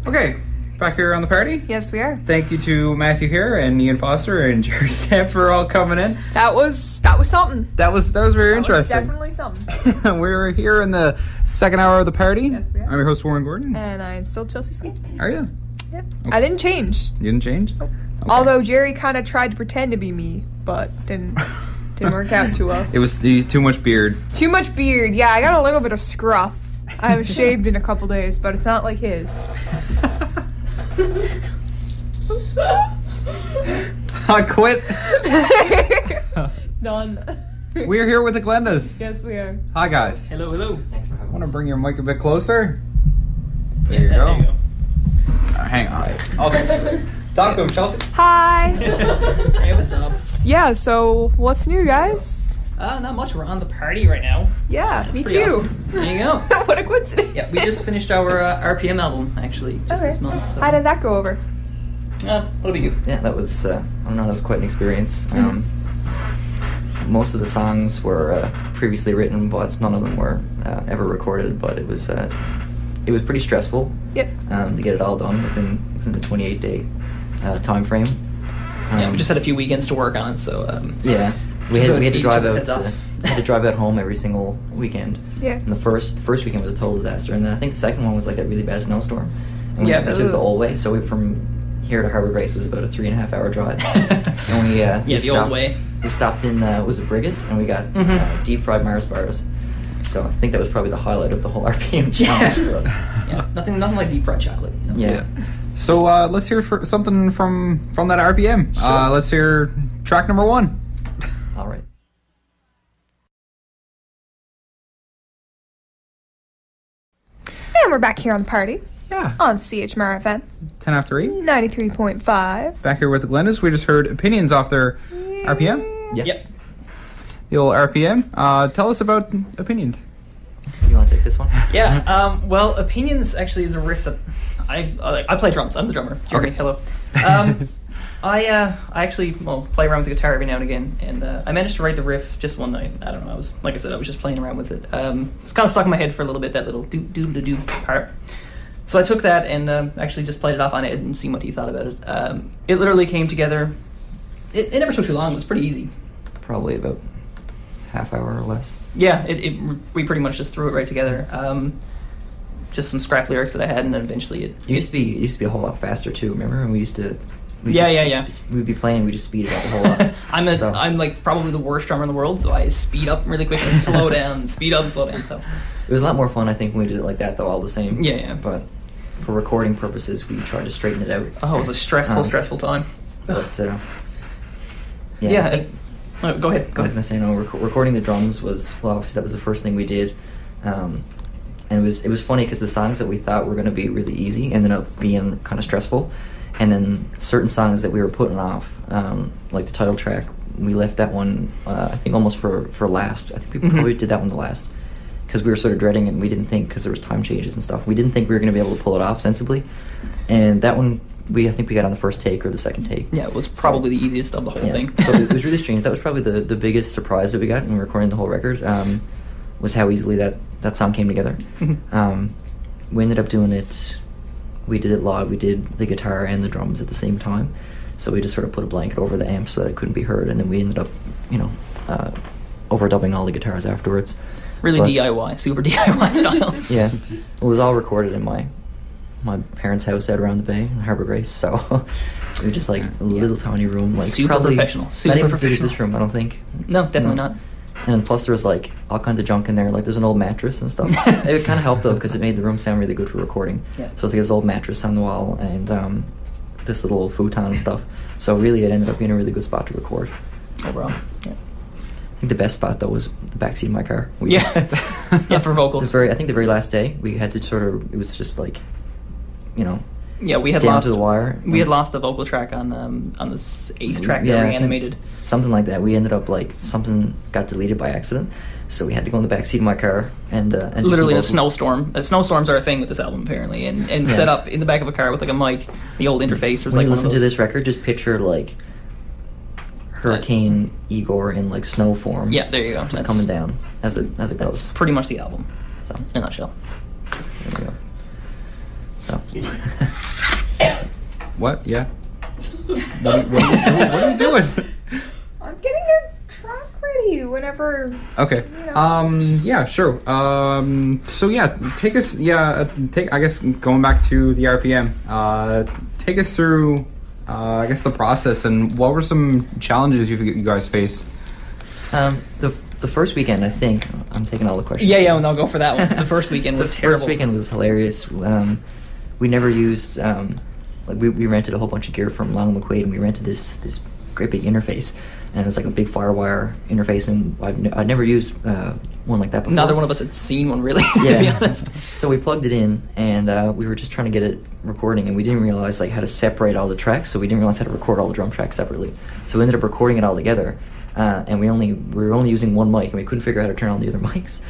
Okay, back here on the party. Yes, we are. Thank you to Matthew here and Ian Foster and Jerry Sapp for all coming in. That was something. That was very interesting. Definitely something. We're here in the second hour of the party. Yes, we are. I'm your host, Warren Gordon. And I'm still Chelsea Skates. Are you? Yep. Okay. I didn't change. You didn't change? Nope. Okay. Although Jerry kind of tried to pretend to be me, but didn't work out too well. It was too much beard. Too much beard. Yeah, I got a little bit of scruff. I haven't shaved in a couple days, but it's not like his. I quit. Done. We're here with the Glendas. Yes, we are. Hi, guys. Hello, hello. Thanks for I having want to us. bring your mic a bit closer. There you There go. you go. Hang on. Okay. Talk to him, Chelsea. Hi. Hey, what's up? Yeah, so what's new, guys? Not much. We're on the party right now. Yeah, That's me pretty too. awesome. There you go. What a coincidence. Yeah, we just finished our RPM album, actually, just this month. So. How did that go over? What about you? Yeah, that was, I don't know, that was quite an experience. Most of the songs were previously written, but none of them were ever recorded, but it was pretty stressful. Yep. To get it all done within the 28-day time frame. Yeah, we just had a few weekends to work on, so... yeah, we just had to eat drive each out. other's heads off. Had to drive out home every single weekend. Yeah. And the first weekend was a total disaster, and then I think the second one was like that really bad snowstorm. And we Yeah. took the whole way, so we from here to Harbour Grace was about a 3.5 hour drive. And we Yeah, we the stopped, old way. We stopped in was it Brigus, and we got deep fried Mars bars. So I think that was probably the highlight of the whole RPM challenge for us. Yeah, nothing like deep fried chocolate. You know? Yeah. So let's hear something from that RPM. Sure. Let's hear track number 1. All right. And we're back here on the party Yeah. on chmr-fm 10 after 8. 93.5. Back here with the Glendas. We just heard opinions off their RPM. Yeah. Yep. The old RPM. Tell us about opinions. You want to take this one? Yeah, well, Opinions actually is a riff that... I play drums. I'm the drummer. Jeremy, Okay. hello. I actually play around with the guitar every now and again, and I managed to write the riff just one night. I don't know. I was just playing around with it. It's kind of stuck in my head for a little bit, that little do part. So I took that and actually just played it off on Ed and seen what he thought about it. It literally came together. It never took too long. It was pretty easy. Probably about half hour or less. Yeah, we pretty much just threw it right together. Just some scrap lyrics that I had, and then eventually It used to be a whole lot faster too. Remember when we used to? Yeah. We'd be playing, we just speed it up a whole lot. I'm like probably the worst drummer in the world, so I speed up really quick and slow down, speed up and slow down. So It was a lot more fun, I think, when we did it like that, though, all the same. Yeah. But for recording purposes, we tried to straighten it out. it was a stressful time. But Yeah. Go ahead. I was gonna say, no. Recording the drums was, well, obviously that was the first thing we did, and it was funny because the songs that we thought were gonna be really easy ended up being kind of stressful, and then certain songs that we were putting off, like the title track, we left that one, I think almost for last. I think we probably did that one the last because we were sort of dreading it, and we didn't think, because there was time changes and stuff, we didn't think we were gonna be able to pull it off sensibly, and that one. I think we got on the first take or the second take. Yeah, it was probably the easiest of the whole thing. So it was really strange. That was probably the biggest surprise that we got when we were recording the whole record, was how easily that song came together. We ended up doing it, we did it live, we did the guitar and the drums at the same time. So we just sort of put a blanket over the amp so that it couldn't be heard, and then we ended up, overdubbing all the guitars afterwards. Really DIY, super DIY style. Yeah. It was all recorded in my parents' house out around the bay in Harbour Grace, so it was just like a little tiny room, like Super probably professional. not Super even as big as professional. this room, I don't think. No, definitely not. And plus there was like all kinds of junk in there, like there's an old mattress and stuff. It kind of helped though because it made the room sound really good for recording. Yeah. So it's like this old mattress on the wall and this little old futon and stuff. So really it ended up being a really good spot to record. Overall. Yeah. I think the best spot though was the backseat of my car. Yeah, for vocals. I think the very last day we had to it was just like, Yeah, we had down lost to the wire. We had lost a vocal track on this 8th track that I we think animated. something like that. We ended up something got deleted by accident, so we had to go in the back seat of my car and do some Literally in a vocals. snowstorm. Snowstorms are a thing with this album apparently, and Yeah. set up in the back of a car with like a mic. The old interface was When like you one of listen to those. this record, just picture like Hurricane Igor in like snow form. Yeah, there you go. Just That's- coming down as it That's goes. pretty much the album So in a nutshell. there we go. So What? Yeah. What are you doing? I'm getting your track ready whenever. Okay. You know. Yeah, sure. So yeah, take us. Yeah, I guess going back to the RPM. Take us through. I guess the process and what were some challenges you guys faced? The first weekend, I think I'm taking all the questions. Yeah, and I'll go for that one. The first weekend was terrible. First weekend was hilarious. We never used like we rented a whole bunch of gear from Long McQuaid, and we rented this great big interface, and it was like a big FireWire interface, and I'd never used one like that before. Neither one of us had seen one really, to be honest. So we plugged it in, and we were just trying to get it recording, and we didn't realize like how to separate all the tracks, so we didn't realize how to record all the drum tracks separately. So we ended up recording it all together. And we were only using one mic, and we couldn't figure out how to turn on the other mics,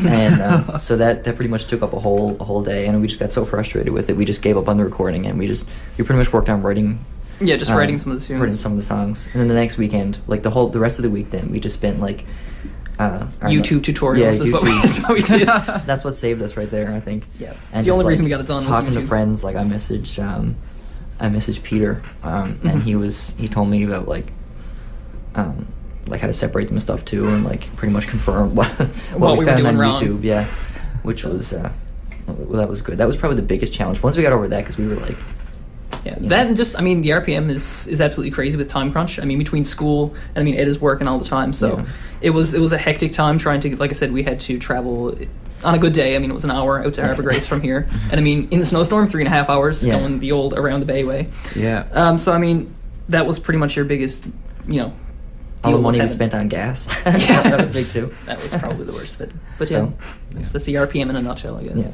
and so that pretty much took up a whole day, and we just got so frustrated with it, we just gave up on the recording, and we pretty much worked on writing. Yeah, just writing some of the tunes. Writing some of the songs, and then the next weekend, like the rest of the week, then we just spent like YouTube tutorials. Yeah, is what we did. That's what saved us right there, I think. Yeah, and it's the only reason we got it done. Talking was to friends, like I messaged Peter, and he told me about like how to separate them and stuff too, and like pretty much confirm what we were found doing on wrong. YouTube. Yeah, which was well, that was good. That was probably the biggest challenge. Once we got over that, because we were like, that and just the RPM is absolutely crazy with time crunch. I mean, between school and Ed is working all the time, so it was a hectic time trying to, like I said, we had to travel on a good day. It was an hour out to Harbour Grace from here, and in the snowstorm 3.5 hours going the old around the Bay way. Yeah. So that was pretty much your biggest, all the money we spent on gas. That was big too. That was probably the worst of it. But so, that's the RPM in a nutshell, I guess. Yeah.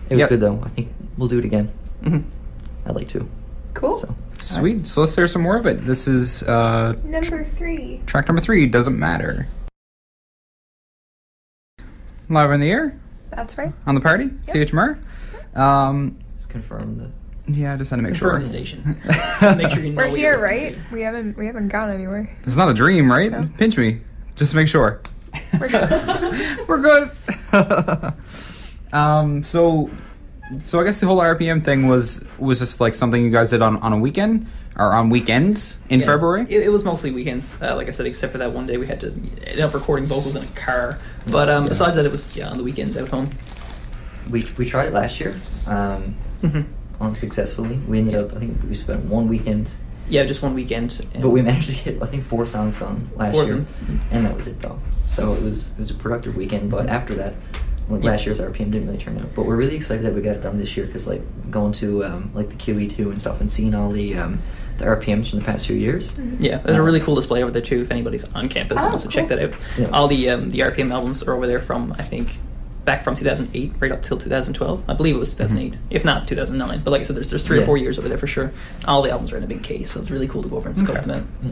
It was good though. I think we'll do it again. Mm-hmm. I'd like to. Cool. So, sweet. Right. So let's hear some more of it. This is number 3. Track number 3, Doesn't Matter. Live in the air. That's right. On the party. Yep. CHMR. Just confirm that. Yeah, I just had to make sure. Confirm the station. Make sure you know We're here, right? We haven't gone anywhere. It's not a dream, right? No. Pinch me, just to make sure. We're good. We're good. So I guess the whole RPM thing was just like something you guys did on a weekend or on weekends in February. It was mostly weekends, like I said, except for that one day we had to end up recording vocals in a car. But besides that, it was on the weekends out home. We tried it last year. Unsuccessfully. We ended up, I think we spent one weekend. Yeah, just one weekend. But we managed to get, I think, 4 songs done last 4 of year. them. And that was it, though. So it was a productive weekend. But after that, last year's RPM didn't really turn out. But we're really excited that we got it done this year, because like going to like the QE2 and stuff and seeing all the RPMs from the past few years. Yeah, there's a really cool display over there too if anybody's on campus and wants to check that out. Yeah. All the RPM albums are over there from, I think, back from 2008 right up till 2012. I believe it was 2008, if not 2009. But like I said, there's 3 or 4 years over there for sure. All the albums are in a big case, so it's really cool to go over and scope them out. Yeah.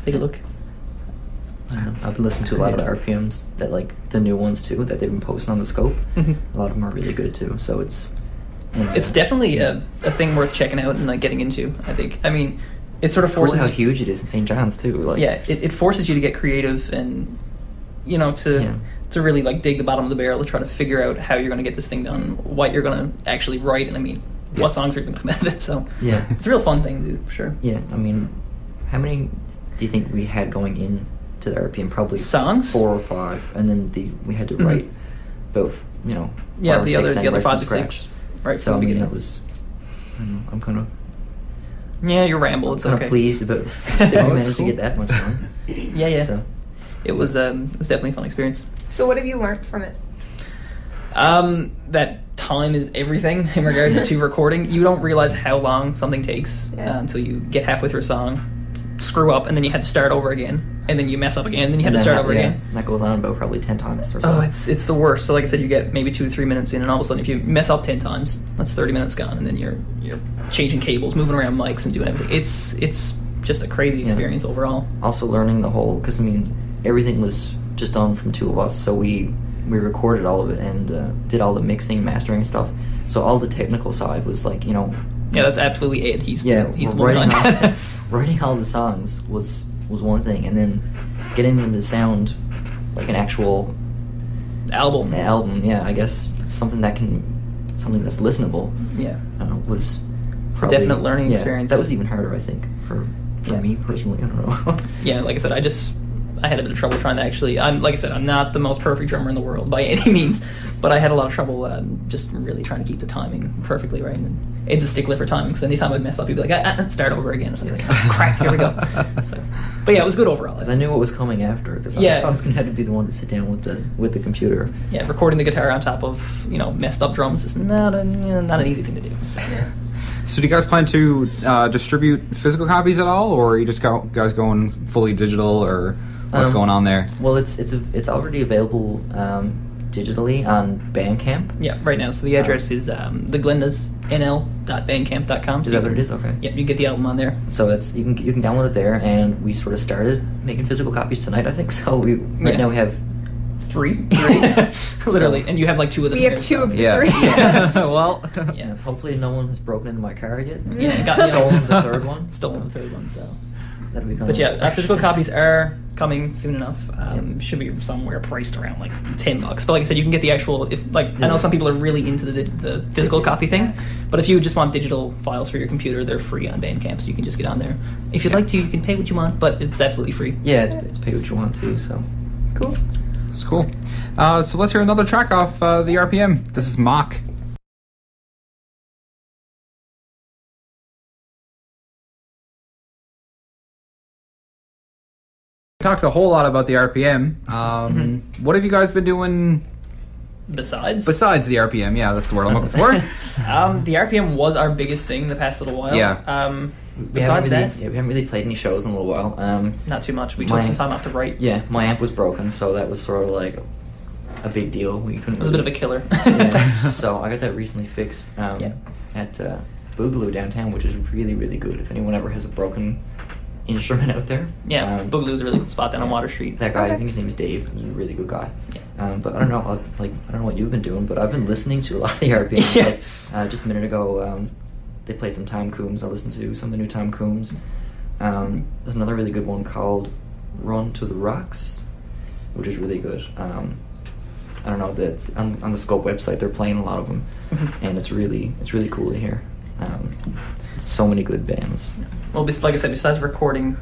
Take a look. I've been listening to a lot of the RPMs that like the new ones too that they've been posting on the scope. A lot of them are really good too. So it's definitely a thing worth checking out and like getting into. I think. It sort of forces cool how huge it is in St. John's too. Like it forces you to get creative and to really like dig the bottom of the barrel to try to figure out how you're going to get this thing done, what you're going to actually write, and what songs are going to come out of it. So it's a real fun thing to do, for sure. Yeah, how many do you think we had going in to the RPM? Probably songs, 4 or 5, and then we had to write about 5 or 6 the other 5 to scratch. 6. Right. So that was. I'm kind of. Yeah, you ramble. It's I'm okay. Pleased about that we managed to get that much done. Yeah. So. It was definitely a fun experience. So what have you learned from it? That time is everything in regards to recording. You don't realize how long something takes until you get halfway through a song, screw up, and then you had to start over again, and then you mess up again, and then you had to start over again. That goes on about probably 10 times or so. Oh, it's the worst. So like I said, you get maybe 2 to 3 minutes in, and all of a sudden if you mess up 10 times, that's 30 minutes gone, and then you're changing cables, moving around mics, and doing everything. It's just a crazy experience overall. Also learning the whole, because everything was just done from 2 of us, so we recorded all of it and did all the mixing, mastering stuff. So all the technical side was like, Yeah, that's absolutely Ed. He's the one writing, on writing all the songs was one thing, and then getting them to sound like an actual album. Yeah, I guess something that can something that's listenable, Yeah. was It's a probably definite learning experience. That was even harder, I think, for me personally. I don't know. Yeah, like I said, I had a bit of trouble trying to actually. Like I said, I'm not the most perfect drummer in the world by any means, but I had a lot of trouble just really trying to keep the timing perfectly right. And Ed's a stickler for timing, so anytime I'd mess up, he'd be like, start over again or something like that. Crap, here we go. So, but yeah, it was good overall. Because I knew what was coming after. Because I was going to have to be the one to sit down with the computer. Yeah, recording the guitar on top of messed up drums is not an easy thing to do. So. So do you guys plan to distribute physical copies at all, or are you just guys going fully digital, or what's going on there? Well, it's already available digitally on Bandcamp. Yeah, right now. So the address is the glendasnl.bandcamp.com. Is that what it is? Okay. Yep, you get the album on there. So you can download it there, and we sort of started making physical copies tonight, I think. So right now we have three, literally, and you have like two of them. We have two of the three. Yeah. Well, yeah. Hopefully, no one has broken into my car yet. Yeah, stolen the third one. Stolen the third one. So that'll be. But yeah, physical copies are coming soon enough. Should be somewhere priced around like $10. But like I said, you can get the actual. I know some people are really into the physical copy thing, but if you just want digital files for your computer, they're free on Bandcamp, so you can just get on there. If you'd like to, you can pay what you want, but it's absolutely free. Yeah, it's pay what you want to. So Cool. it's cool. So let's hear another track off the RPM. This is Mock. We talked a whole lot about the RPM. What have you guys been doing Besides the RPM? Yeah, that's the word I'm looking for. the RPM was our biggest thing the past little while. Yeah. Besides that, we haven't really played any shows in a little while. not too much. We took some time off to write. Yeah, my amp was broken, so that was sort of like a big deal. We couldn't. It was a bit of a killer. So I got that recently fixed at Boogaloo downtown, which is really, really good. If anyone ever has a broken instrument out there, Boogaloo's a really cool spot down on Water Street. that guy, I think his name is Dave. He's a really good guy. Yeah. But I don't know, I don't know what you've been doing, but I've been listening to a lot of the RPM. Yeah. Just a minute ago, they played some Tom Coombs. I listened to some of the new Tom Coombs. There's another really good one called Run to the Rocks, which is really good. I don't know, on the Scope website they're playing a lot of them, and it's really cool to hear. So many good bands. Well, like I said, besides recording,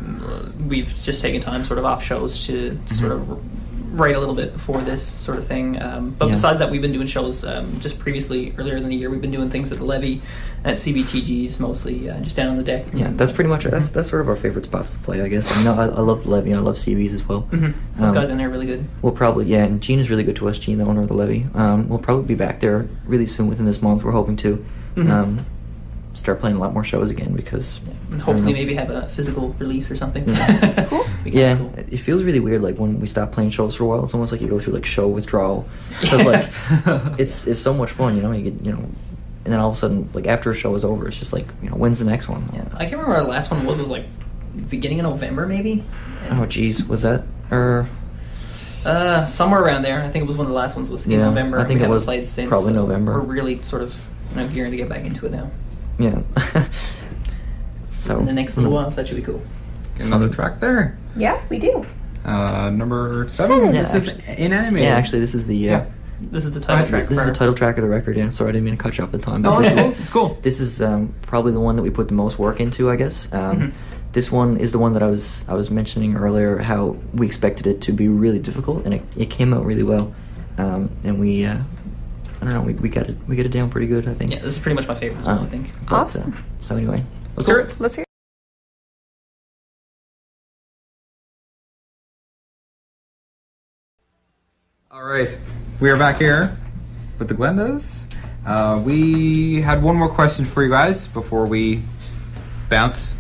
we've just taken time sort of off shows to sort of write a little bit before this sort of thing. But besides that, we've been doing shows just previously, earlier in the year. We've been doing things at the Levee and at CBTG's, mostly just down on the deck. Yeah, that's pretty much that's sort of our favorite spots to play, I guess. I mean, I love the Levee, I love CB's as well. Those guys in there are really good. We'll probably, and Gene is really good to us, Gene, the owner of the Levee. We'll probably be back there really soon within this month, we're hoping to. Start playing a lot more shows again because and hopefully maybe have a physical release or something. Cool. Yeah, cool. it feels really weird like when we stop playing shows for a while. It's almost like you go through like show withdrawal because like it's so much fun, you get and then all of a sudden like after a show is over, it's just like when's the next one? Yeah, I can't remember what our last one was. It was like beginning of November maybe. Oh geez, was that somewhere around there. I think it was one of the last ones was in November. I think we it was played since, probably November. We're really sort of gearing to get back into it now. Yeah. So in the next little while, so that should be cool. Another track there. Yeah, we do. Number 7. Yeah, This is inanimated. Yeah, actually, this is the This is the title track. This is the title track of the record. Yeah, sorry, I didn't mean to cut you off the time. No, But it's cool. This is probably the one that we put the most work into, I guess. This one is the one that I was mentioning earlier. How we expected it to be really difficult, and it came out really well. And we, I don't know, we got it down pretty good, I think. Yeah, this is pretty much my favorite one, I think. But, Awesome. So anyway, Let's hear it. Let's hear. All right, we are back here with the Glendas. We had one more question for you guys before we bounce,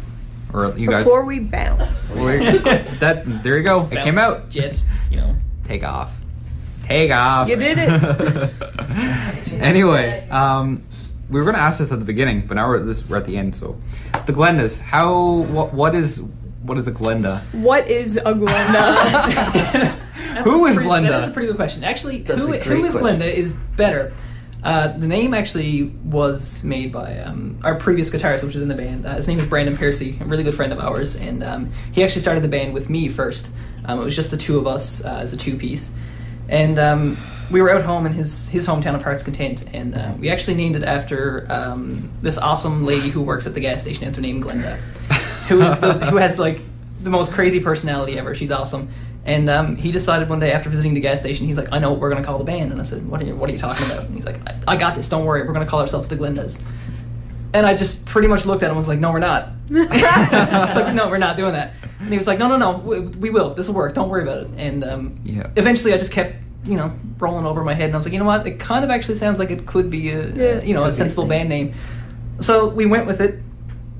or you guys. Before we bounce. There you go. It came out. Jet, Take off. Take off. You did it. Anyway, we were going to ask this at the beginning, but now we're at the end. So, the Glendas. What is a Glenda? What is a Glenda? Who is Glenda? That's a pretty good question. Actually, That's who a great is question. Glenda is better. The name actually was made by our previous guitarist, which is in the band. His name is Brandon Piercy, a really good friend of ours, and he actually started the band with me first. It was just the two of us as a two-piece. And we were out home in his hometown of Hearts Content, and we actually named it after this awesome lady who works at the gas station out there named Glenda, who has like the most crazy personality ever. She's awesome. And he decided one day after visiting the gas station, he's like, I know what we're going to call the band. And I said, what are you talking about? And he's like, I got this, don't worry, we're going to call ourselves the Glendas. And I just pretty much looked at him and was like, no, we're not. It's like, no, we're not doing that. And he was like, no, we will, this will work, don't worry about it. And eventually I just kept, rolling over my head, and I was like, you know what, it kind of actually sounds like it could be a sensible band name. So we went with it.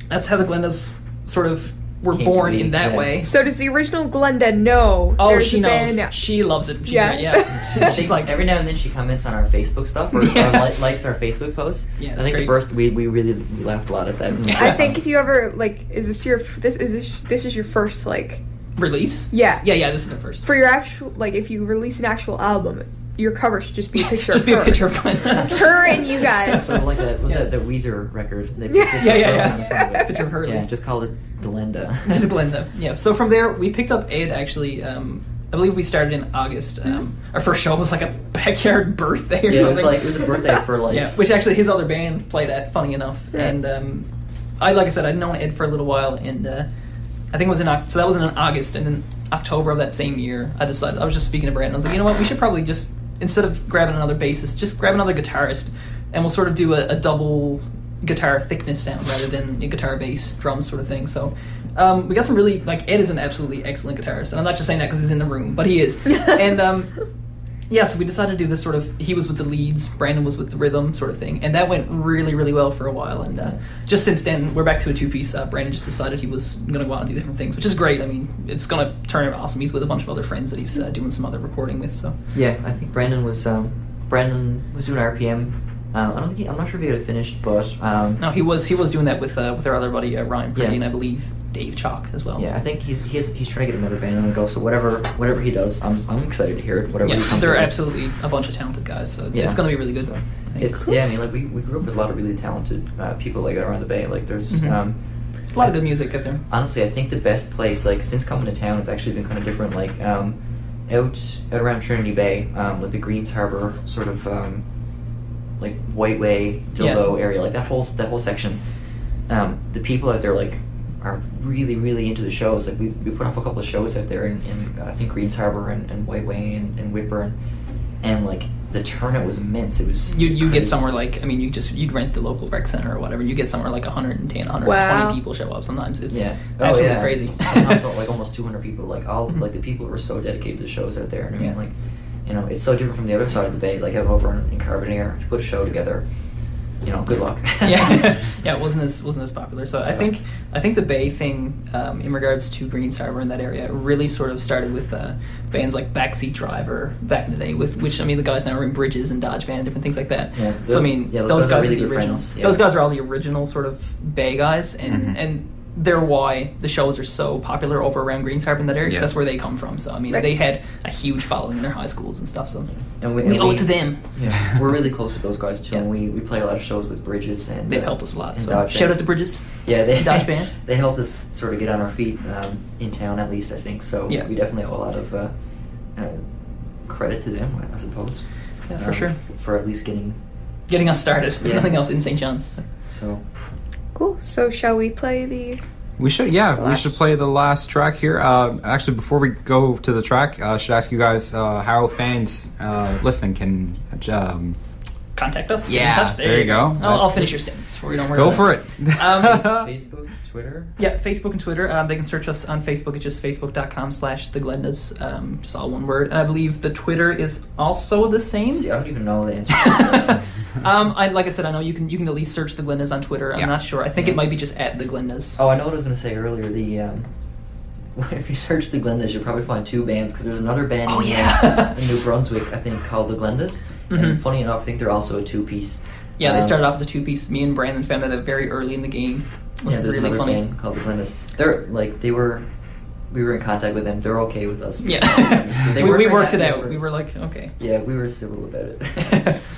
That's how the Glendas sort of were born in that way. So does the original Glenda know? Oh, she knows. She loves it. She's right, she's like, every now and then she comments on our Facebook stuff or likes our Facebook posts. Yeah, I think great. the first we really laughed a lot at that. I think if you ever is this your this is your first release? Yeah. This is our first. For your actual if you release an actual album, your cover should just be a picture just of her. Just be a picture of Glenda. Her and you guys. Sort of like that the Weezer record. They Picture of her. Yeah, just called it Glenda. Just Glenda. Yeah. So from there we picked up Ed actually. I believe we started in August. Our first show was like a backyard birthday or something. It was a birthday for which actually his other band played at, funny enough. And like I said, I'd known Ed for a little while, and I think it was so that was in August, and then October of that same year, I decided, I was just speaking to Brandon, I was like, you know what, we should probably just, instead of grabbing another bassist, just grab another guitarist, and we'll sort of do a double guitar thickness sound rather than a guitar bass drum sort of thing. So we got some really, Ed is an absolutely excellent guitarist, and I'm not just saying that because he's in the room, but he is. And so we decided to do this sort of, he was with the leads, Brandon was with the rhythm sort of thing, and that went really, really well for a while. And just since then, we're back to a two-piece. Brandon just decided he was going to go out and do different things, which is great. I mean, it's going to turn out awesome. He's with a bunch of other friends that he's doing some other recording with. So yeah, I think Brandon was doing RPM. I'm not sure if he had it finished, but no, he was doing that with our other buddy Ryan Pretty, and I believe Dave Chalk as well. Yeah, I think he's trying to get another band on the go. So whatever he does, I'm excited to hear it. Whatever he comes they're with. Absolutely a bunch of talented guys. So it's going to be really good. We grew up with a lot of really talented people around the Bay. There's there's a lot of good music out there. Honestly, I think the best place since coming to town, it's actually been kind of different. Out around Trinity Bay, with the Greens Harbor sort of. White Way, Dildo area, that whole section. The people out there are really, really into the shows. We put off a couple of shows out there in I think Greens Harbor and White Way and Whitburn, and the turnout was immense. It was you get somewhere you'd rent the local rec center or whatever. You get somewhere 110, 120 people show up. Sometimes it's absolutely crazy. Sometimes almost 200 people. The people who are so dedicated to the shows out there. And it's so different from the other side of the Bay. Over in Carbonear, if you put a show together, good luck. It wasn't as popular. So I think the Bay thing, in regards to Greens Harbor and that area, really sort of started with bands like Backseat Driver back in the day. Which the guys now are in Bridges and Dodge Band, different things like that. Yeah, those guys are really the original. Friends, yeah. Those guys are all the original sort of Bay guys, and they're why the shows are so popular over around Greens Harbor in that area, because that's where they come from. So they had a huge following in their high schools and stuff. So we owe it to them. Yeah, we're really close with those guys too. And we play a lot of shows with Bridges, and they've helped us a lot. So Dodge shout Band. out to Bridges. Yeah, Dodge Band. They helped us sort of get on our feet in town, at least I think. So we definitely owe a lot of credit to them, I suppose. Yeah, for sure. For at least getting us started. Yeah. Nothing else in St. John's. So. Cool. So shall we play the... We should, we should play the last track here. Actually, before we go to the track, I should ask you guys how fans listening can contact us. Yeah, get in touch. there you go. I'll finish your sentence before you don't worry. Go about for it. Facebook, Twitter. Yeah, Facebook and Twitter. They can search us on Facebook. It's just facebook.com/theglendas, just all one word. And I believe the Twitter is also the same. See, I don't even know the answer. Like I said, I know you can at least search the Glendas on Twitter. I'm not sure. I think it might be just at the Glendas. Oh, I know what I was going to say earlier. If you search the Glendas, you'll probably find two bands, because there's another band in New Brunswick, I think, called the Glendas. And funny enough, I think they're also a two-piece. Yeah, they started off as a two-piece. Me and Brandon found that out very early in the game. Yeah, there's really another funny band called the Glendas. We were in contact with them. They're okay with us. Yeah. So we worked it out. We were like, okay. Yeah, we were civil about it.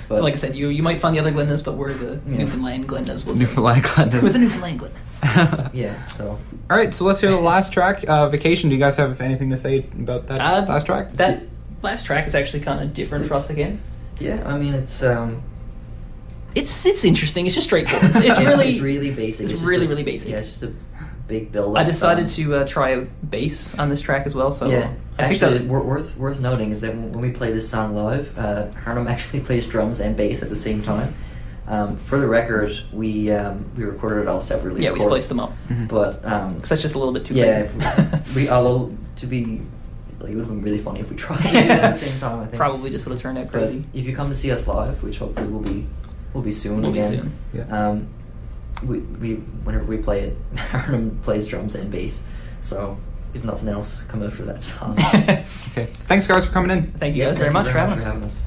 So like I said, you might find the other Glendas, but we're the Newfoundland Glendas. Newfoundland Glendas. We're the Newfoundland Glendas. Yeah, so. All right, so let's hear the last track, Vacation. Do you guys have anything to say about that last track? That last track is actually kind of different for us again. Yeah, I mean it's interesting. It's just straightforward. It's really basic. It's really, really basic. Yeah, it's just a big build. I decided to try out bass on this track as well. So yeah, I picked actually, up. worth noting is that when we play this song live, Harnum actually plays drums and bass at the same time. For the record, we recorded it all separately. Yeah, of we course, spliced them up. but Because that's just a little bit too yeah, crazy. although to be, like, it would have been really funny if we tried it at the same time. I think Probably just would have turned out But crazy. if you come to see us live, which hopefully will be soon Will be again. soon. Yeah. We whenever we play it, Harnum plays drums and bass. So if nothing else, come out for that song. Okay. Thanks, guys, for coming in. Thank you guys very much for having us. us.